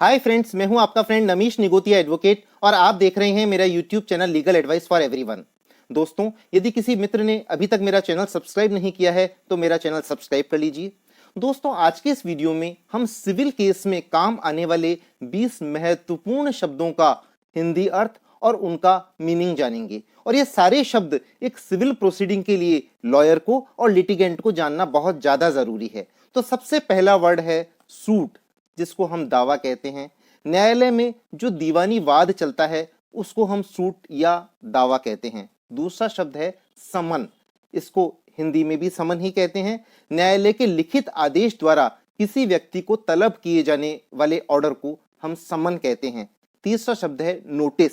Hi friends, मैं हूं आपका फ्रेंड नमीश निगोतिया एडवोकेट और आप देख रहे हैं मेरा YouTube channel legal advice for everyone. दोस्तों, यदि किसी मित्र ने अभी तक मेरा चैनल सब्सक्राइब नहीं किया है तो मेरा चैनल सब्सक्राइब कर लीजिए। दोस्तों, आज के इस वीडियो में हम सिविल केस में काम आने वाले 20 महत्वपूर्ण शब्दों का हिंदी अर्थ और उनका मीनिंग जानेंगे। और ये सारे शब्द एक सिविल प्रोसीडिंग के लिए लॉयर को और लिटिगेंट को जानना बहुत ज्यादा जरूरी है। तो सबसे पहला वर्ड है सूट, जिसको हम दावा कहते हैं। न्यायालय में जो दीवानी वाद चलता है उसको हम सूट या दावा कहते हैं। दूसरा शब्द है समन, इसको हिंदी में भी समन ही कहते हैं। न्यायालय के लिखित आदेश द्वारा किसी व्यक्ति को तलब किए जाने वाले ऑर्डर को हम समन कहते हैं। तीसरा शब्द है नोटिस,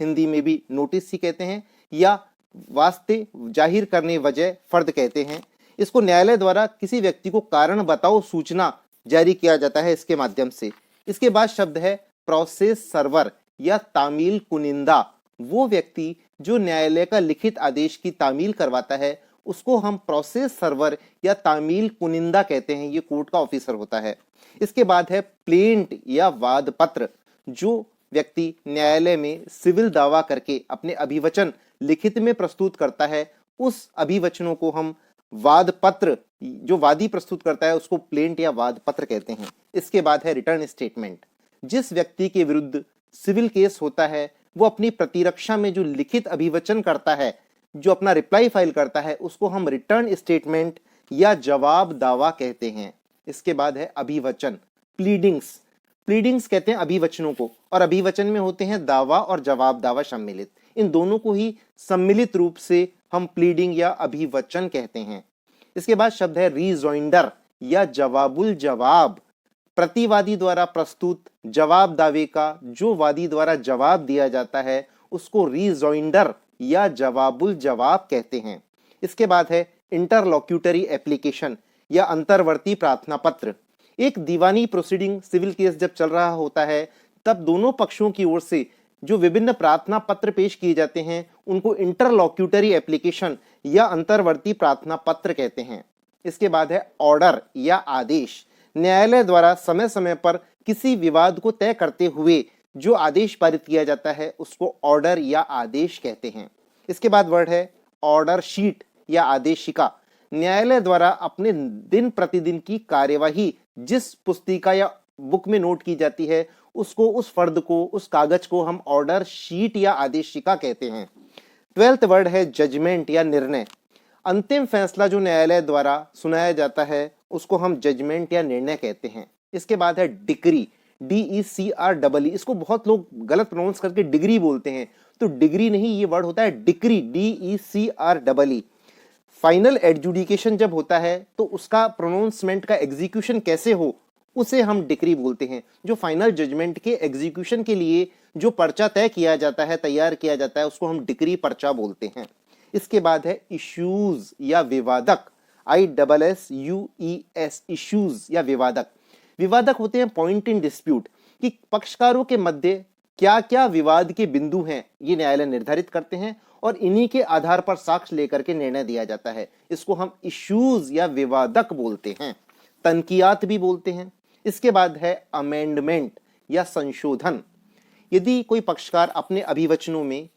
हिंदी में भी नोटिस ही कहते हैं या वास्ते जाहिर करने वजह फर्द कहते हैं। इसको न्यायालय द्वारा किसी व्यक्ति को कारण बताओ सूचना जारी किया जाता है इसके माध्यम से। इसके बाद शब्द है प्रोसेस सर्वर या तामील कुनिंदा, वो व्यक्ति जो न्यायालय का लिखित आदेश की तामील करवाता है उसको हम प्रोसेस सर्वर या तामील कुनिंदा कहते हैं। ये कोर्ट का ऑफिसर होता है। इसके बाद है प्लेंट या वाद पत्र, जो व्यक्ति न्यायालय में सिविल दावा करके अपने अभिवचन लिखित में प्रस्तुत करता है, उस अभिवचनों को हम वाद पत्र, जो वादी प्रस्तुत करता है उसको प्लेंट या वाद पत्र कहते हैं। इसके बाद है रिटर्न स्टेटमेंट, जिस व्यक्ति के विरुद्ध सिविल केस होता है वो अपनी प्रतिरक्षा में जो लिखित अभिवचन करता है, जो अपना रिप्लाई फाइल करता है, उसको हम रिटर्न स्टेटमेंट या जवाब दावा कहते हैं। इसके बाद है अभिवचन, प्लीडिंग्स। प्लीडिंग्स कहते हैं अभिवचनों को, और अभिवचन में होते हैं दावा और जवाब दावा सम्मिलित। इन दोनों को ही सम्मिलित रूप से हम प्लीडिंग या अभिवचन कहते हैं। इसके बाद शब्द है रीजॉइंडर या जवाबुल जवाब, प्रतिवादी द्वारा प्रस्तुत जवाब दावे का जो वादी द्वारा जवाब दिया जाता है उसको रीजॉइंडर या जवाबुल जवाब कहते हैं। इसके बाद है इंटरलॉक्यूटरी एप्लीकेशन या अंतर्वर्ती प्रार्थना पत्र। एक दीवानी प्रोसीडिंग सिविल केस जब चल रहा होता है तब दोनों पक्षों की ओर से जो विभिन्न प्रार्थना पत्र पेश किए जाते हैं उनको इंटरलॉक्यूटरी एप्लीकेशन या अंतर्वर्ती प्रार्थना पत्र कहते हैं। इसके बाद है ऑर्डर या आदेश, न्यायालय द्वारा समय समय पर किसी विवाद को तय करते हुए जो आदेश पारित किया जाता है उसको ऑर्डर या आदेश कहते हैं। इसके बाद वर्ड है ऑर्डर शीट या आदेशिका, न्यायालय द्वारा अपने दिन प्रतिदिन की कार्यवाही जिस पुस्तिका या बुक में नोट की जाती है उसको, उस फर्द को, उस कागज को हम ऑर्डर शीट या आदेशिका कहते हैं। 12th वर्ड है जजमेंट या निर्णय, अंतिम फैसला जो न्यायालय द्वारा सुनाया जाता है उसको हम जजमेंट या निर्णय कहते हैं। इसके बाद है डिक्री, DECREE, इसको बहुत लोग गलत प्रोनाउंस करके डिग्री बोलते हैं, तो डिग्री नहीं, ये वर्ड होता है डिक्री, DECREE। फाइनल एडजुडिकेशन जब होता है तो उसका प्रोनाउंसमेंट का एग्जीक्यूशन कैसे हो उसे हम डिक्री बोलते हैं। जो फाइनल जजमेंट के एग्जीक्यूशन के लिए जो पर्चा तय किया जाता है, तैयार किया जाता है, उसको हम डिक्री पर्चा बोलते हैं। इसके बाद है इश्यूज या विवादक, ISSUES, इश्यूज या विवादक। विवादक होते हैं पॉइंट इन डिस्प्यूट, कि पक्षकारों के मध्य क्या क्या विवाद के बिंदु हैं ये न्यायालय निर्धारित करते हैं और इन्हीं के आधार पर साक्ष्य लेकर के निर्णय दिया जाता है। इसको हम इश्यूज या विवादक बोलते हैं, तनकियात भी बोलते हैं। इसके बाद है अमेंडमेंट या संशोधन, यदि कोई पक्षकार अपने अभिवचनों में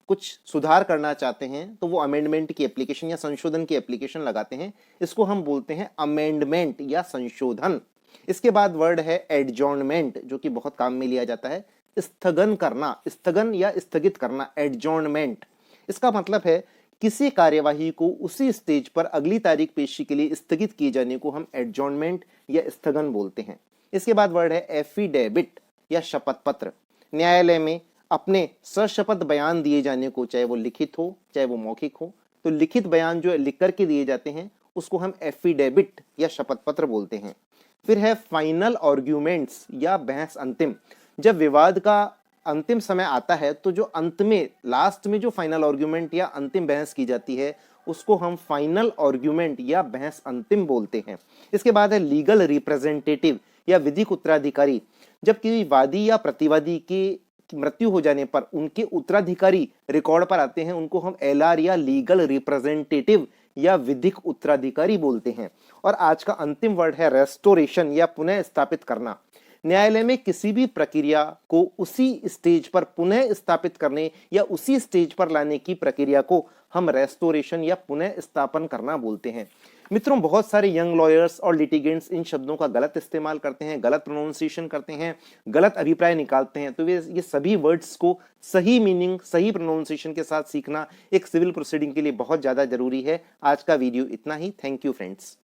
कुछ सुधार करना चाहते हैं तो वो अमेंडमेंट की एप्लीकेशन या संशोधन की एप्लीकेशन लगाते हैं, इसको हम बोलते हैं अमेंडमेंट या संशोधन। इसके बाद वर्ड है एडजॉर्नमेंट, जो कि बहुत काम में लिया जाता है, स्थगन करना, स्थगन या स्थगित करना, एडजॉर्नमेंट। इसका मतलब है किसी कार्यवाही को उसी स्टेज पर अगली तारीख पेशी के लिए स्थगित किए जाने को हम एडजॉर्नमेंट या स्थगन बोलते हैं। इसके बाद वर्ड है एफिडेविट या शपथ पत्र, न्यायालय में अपने सशपथ बयान दिए जाने को, चाहे वो लिखित हो चाहे वो मौखिक हो, तो लिखित बयान जो लिख करके दिए जाते हैं उसको हम एफिडेविट या शपथ पत्र बोलते हैं। फिर है फाइनल आर्ग्यूमेंट्स या बहस अंतिम, जब विवाद का अंतिम समय आता है तो जो अंत में, लास्ट में जो फाइनल आर्ग्यूमेंट या अंतिम बहस की जाती है उसको हम फाइनल आर्ग्यूमेंट या बहस अंतिम बोलते हैं। इसके बाद है लीगल रिप्रेजेंटेटिव या विधिक उत्तराधिकारी, जब किसी वादी या प्रतिवादी की मृत्यु हो जाने पर उनके उत्तराधिकारी रिकॉर्ड पर आते हैं, उनको हम LR या लीगल रिप्रेजेंटेटिव या विधिक उत्तराधिकारी बोलते हैं। और आज का अंतिम वर्ड है रेस्टोरेशन या पुनः स्थापित करना, न्यायालय में किसी भी प्रक्रिया को उसी स्टेज पर पुनः स्थापित करने या उसी स्टेज पर लाने की प्रक्रिया को हम रेस्टोरेशन या पुनः स्थापन करना बोलते हैं। मित्रों, बहुत सारे यंग लॉयर्स और लिटिगेंट्स इन शब्दों का गलत इस्तेमाल करते हैं, गलत प्रोनाउंसिएशन करते हैं, गलत अभिप्राय निकालते हैं। तो ये सभी वर्ड्स को सही मीनिंग, सही प्रोनाउंसिएशन के साथ सीखना एक सिविल प्रोसीडिंग के लिए बहुत ज्यादा जरूरी है। आज का वीडियो इतना ही। Thank you friends.